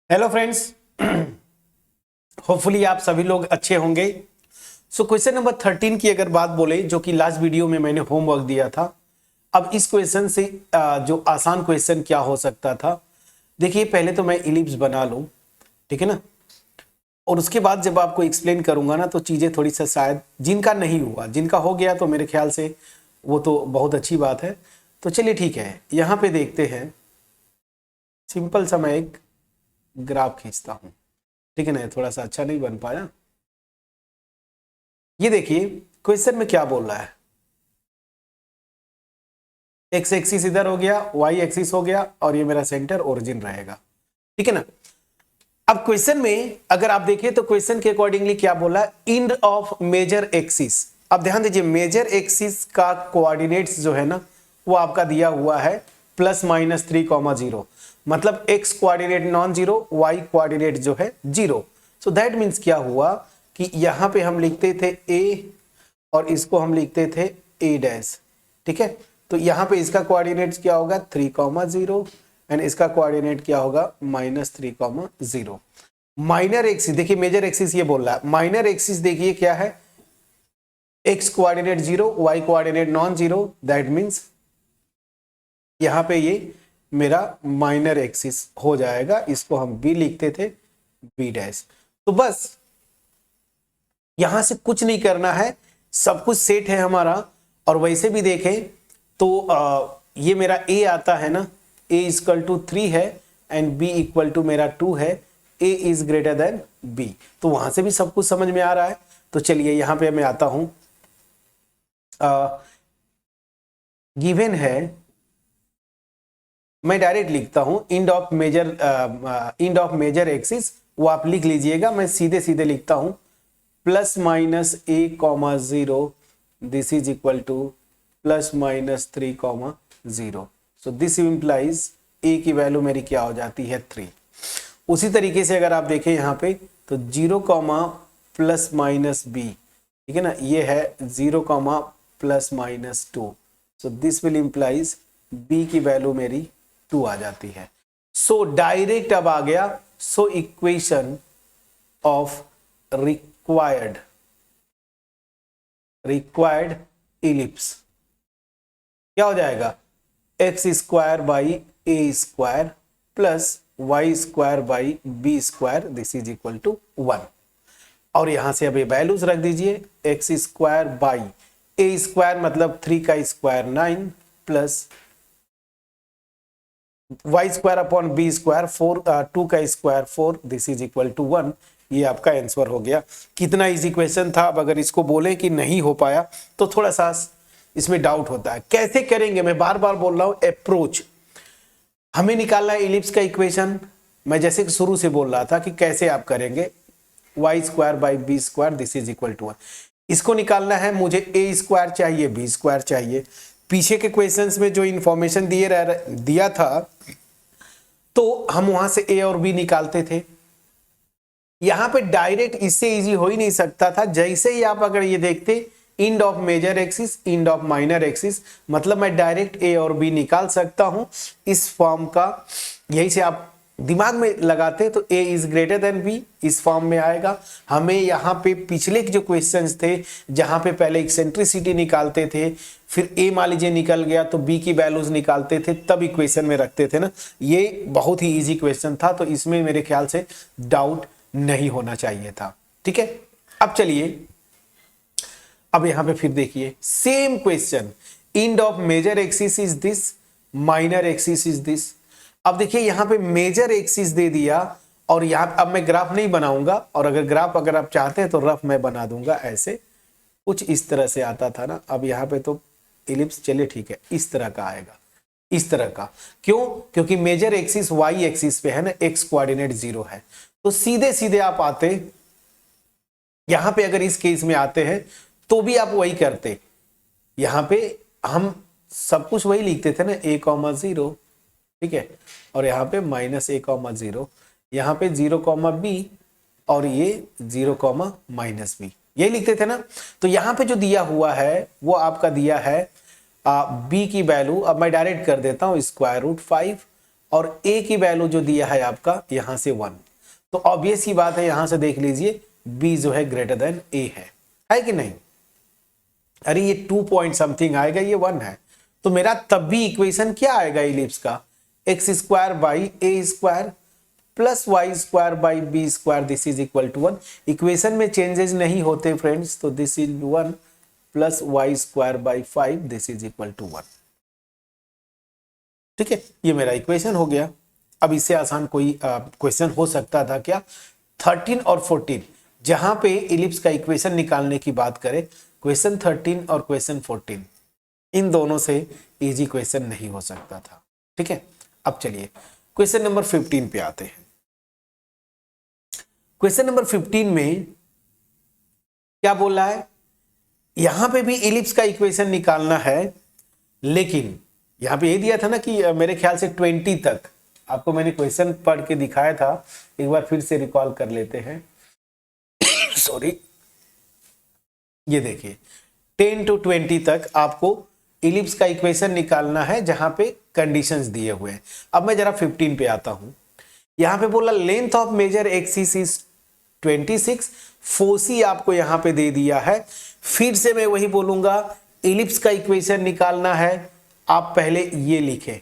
Hello friends, hopefully आप सभी लोग अच्छे होंगे। सो क्वेश्चन नंबर 13 की अगर बात बोले, जो कि लास्ट वीडियो में मैंने होमवर्क दिया था। अब इस क्वेश्चन से जो आसान क्वेश्चन क्या हो सकता था, देखिए पहले तो मैं इलिप्स बना लूं, ठीक है ना, और उसके बाद जब आपको एक्सप्लेन करूंगा ना तो चीजें थोड़ी सा शायद जिनका नहीं हुआ, जिनका हो गया तो मेरे ख्याल से वो तो बहुत अच्छी बात है। तो चलिए ठीक है, यहाँ पे देखते हैं। सिंपल सा मैं एक ग्राफ खींचता हूं, ठीक है ना, थोड़ा सा अच्छा नहीं बन पाया। ये देखिए क्वेश्चन में क्या बोल रहा है, एक्स एक्सिस इधर हो गया, वाई एक्सिस हो गया, और ये मेरा सेंटर ओरिजिन रहेगा, ठीक है ना। अब क्वेश्चन में अगर आप देखिए तो क्वेश्चन के अकॉर्डिंगली क्या बोला, इंड ऑफ मेजर एक्सिस। अब ध्यान दीजिए, मेजर एक्सिस का कोऑर्डिनेट्स जो है ना वो आपका दिया हुआ है +-3,0, मतलब x coordinate non zero, y coordinate जो है जीरो। सो दैट मीन्स क्या हुआ कि यहां पे हम लिखते थे ए और इसको हम लिखते थे ए डैश, ठीक है। तो यहां पे इसका कोऑर्डिनेट्स क्या होगा 3,0 एंड इसका कोऑर्डिनेट क्या होगा -3,0। माइनर एक्सिस देखिए, मेजर एक्सिस ये बोल रहा है, माइनर एक्सिस देखिए क्या है, x coordinate zero, y coordinate non zero, that means यहां पे ये मेरा माइनर एक्सिस हो जाएगा, इसको हम बी लिखते थे बी डैश। तो बस यहां से कुछ नहीं करना है, सब कुछ सेट है हमारा। और वैसे भी देखें तो ये मेरा ए आता है ना, a इक्वल टू 3 है एंड b इक्वल टू मेरा 2 है, a is greater than b, तो वहां से भी सब कुछ समझ में आ रहा है। तो चलिए यहां पे मैं आता हूं, गिवन है, मैं डायरेक्ट लिखता हूं इंड ऑफ मेजर एक्सिस, वो आप लिख लीजिएगा, मैं सीधे सीधे लिखता हूं +-a,0, this is equal to +-3,0। So this implies a की वैल्यू मेरी क्या हो जाती है 3। उसी तरीके से अगर आप देखें यहाँ पे तो 0, +-b, ठीक है ना, ये है 0, +-2। So this will implies b की वैल्यू मेरी 2 आ जाती है। सो डायरेक्ट अब आ गया, so equation of required ellipse क्या हो जाएगा, x square by a square plus y square by b square, this is equal to 1। और यहां से अब ये वैल्यूज रख दीजिए, x square by a square मतलब 3 का square 9 plus y square upon b square 4, 2 का square 4, this is equal to 1। ये आपका आंसर हो गया। कितना इजी क्वेश्चन था। अब अगर इसको बोले कि नहीं हो पाया तो थोड़ा सा इसमें डाउट होता है, कैसे करेंगे। मैं बार बार बोल रहा हूं, अप्रोच हमें निकालना है इलिप्स का इक्वेशन। मैं जैसे शुरू से बोल रहा था कि कैसे आप करेंगे, y square by b square, this is equal to 1। इसको निकालना है, मुझे ए स्क्वायर चाहिए, बी स्क्वायर चाहिए। पीछे के क्वेश्चंस में जो इंफॉर्मेशन दिया था तो हम वहां से ए और बी निकालते थे। यहां पे डायरेक्ट इससे इजी हो ही नहीं सकता था। जैसे ही आप अगर ये देखते end of major axis, end of minor axis, मतलब मैं डायरेक्ट ए और बी निकाल सकता हूं इस फॉर्म का। यही से आप दिमाग में लगाते तो ए इज ग्रेटर देन बी इस फॉर्म में आएगा। हमें यहाँ पे पिछले जो क्वेश्चंस थे जहां पे पहले एक्सेंट्रिसिटी निकालते थे, फिर ए मान लीजिए निकल गया तो बी की वैल्यूज निकालते थे, तब इक्वेशन में रखते थे ना। ये बहुत ही इजी क्वेश्चन था, तो इसमें मेरे ख्याल से डाउट नहीं होना चाहिए था, ठीक है। अब चलिए, अब यहां पे फिर देखिए same question, end of major axis is this, minor axis is this. अब देखिए यहां पे मेजर एक्सिस दे दिया और यहां अब मैं ग्राफ नहीं बनाऊंगा, और अगर ग्राफ अगर आप चाहते हैं तो रफ मैं बना दूंगा, ऐसे कुछ इस तरह से आता था ना। अब यहां पे तो इलिप्स, चलिए ठीक है, इस तरह का आएगा, इस तरह का। क्यों? क्योंकि मेजर एक्सिस वाई एक्सिस पे है ना, एक्स कोऑर्डिनेट 0 है, तो सीधे सीधे आप आते यहां पे। अगर इस केस में आते हैं तो भी आप वही करते, यहां पे हम सब कुछ वही लिखते थे ना, a,0, ठीक है, और यहां पे -a,0, यहां पे 0,b और ये 0,-b, यही लिखते थे ना। तो यहां पे जो दिया हुआ है वो आपका दिया है b की वैल्यू, अब मैं डायरेक्ट कर देता हूं √5 और a की वैल्यू जो दिया है आपका यहां से 1, तो ऑब्वियस ही बात है यहां से देख लीजिए b जो है ग्रेटर देन a है कि नहीं? अरे ये 2 पॉइंट समथिंग आएगा, ये 1 है, तो मेरा तब भी इक्वेशन क्या आएगा इलिप्स का, x square by a square plus y square by b square, this is equal to 1। Equation में चेंजेस नहीं होते फ्रेंड्स, तो this is 1 plus y square by 5, this is equal to 1। ठीक है, ये मेरा इक्वेशन हो गया। अब इससे आसान कोई क्वेश्चन हो सकता था क्या? 13 और 14, जहां पे इलिप्स का इक्वेशन निकालने की बात करें, क्वेश्चन 13 और क्वेश्चन 14 इन दोनों से इजी क्वेश्चन नहीं हो सकता था। ठीक है, अब चलिए क्वेश्चन नंबर 15 पे आते हैं। क्वेश्चन नंबर 15 में क्या बोला है, यहां पे भी इलिप्स का इक्वेशन निकालना है, लेकिन यहां पे ये दिया था ना कि मेरे ख्याल से 20 तक, आपको मैंने क्वेश्चन पढ़ के दिखाया था, एक बार फिर से रिकॉल कर लेते हैं। सॉरी, ये देखिए 10 to 20 तक आपको इलिप्स का इक्वेशन निकालना है जहां पे कंडीशंस दिए हुए हैं। अब मैं जरा 15 पे आता हूं, यहां पे बोला length of major axis is 26, foci आपको यहां पे दे दिया है। फिर से मैं वही बोलूंगा, इलिप्स का इक्वेशन निकालना है, आप पहले ये लिखें,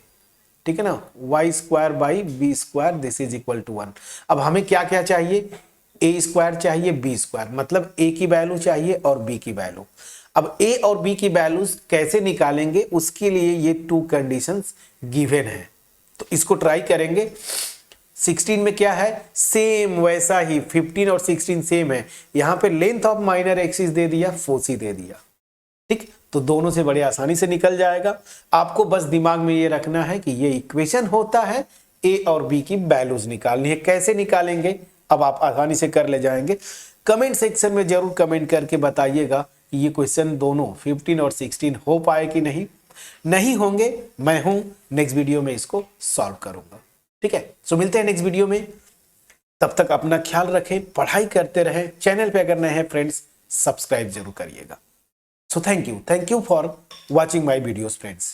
ठीक है ना, y square by b square, this is equal to 1। अब हमें क्या क्या चाहिए, ए स्क्वायर चाहिए, बी स्क्वायर, मतलब ए की वैल्यू चाहिए और बी की वैल्यू। अब ए और बी की वैल्यूज कैसे निकालेंगे, उसके लिए ये 2 कंडीशंस गिवन है, तो इसको ट्राई करेंगे। 16 में क्या है, सेम वैसा ही 15 और 16 सेम है, यहां पे लेंथ ऑफ माइनर एक्सिस दे दिया, फोसी दे दिया। ठीक, तो दोनों से बड़े आसानी से निकल जाएगा। आपको बस दिमाग में ये रखना है कि ये इक्वेशन होता है, ए और बी की वैल्यूज निकालनी है। कैसे निकालेंगे अब आप आसानी से कर ले जाएंगे। कमेंट सेक्शन में जरूर कमेंट करके बताइएगा कि ये क्वेश्चन दोनों 15 और 16 हो पाए कि नहीं होंगे, मैं हूं नेक्स्ट वीडियो में इसको सॉल्व करूंगा। ठीक है, सो मिलते हैं नेक्स्ट वीडियो में, तब तक अपना ख्याल रखें, पढ़ाई करते रहें। चैनल पे अगर नए हैं फ्रेंड्स, सब्सक्राइब जरूर करिएगा। So thank you for watching my videos, friends.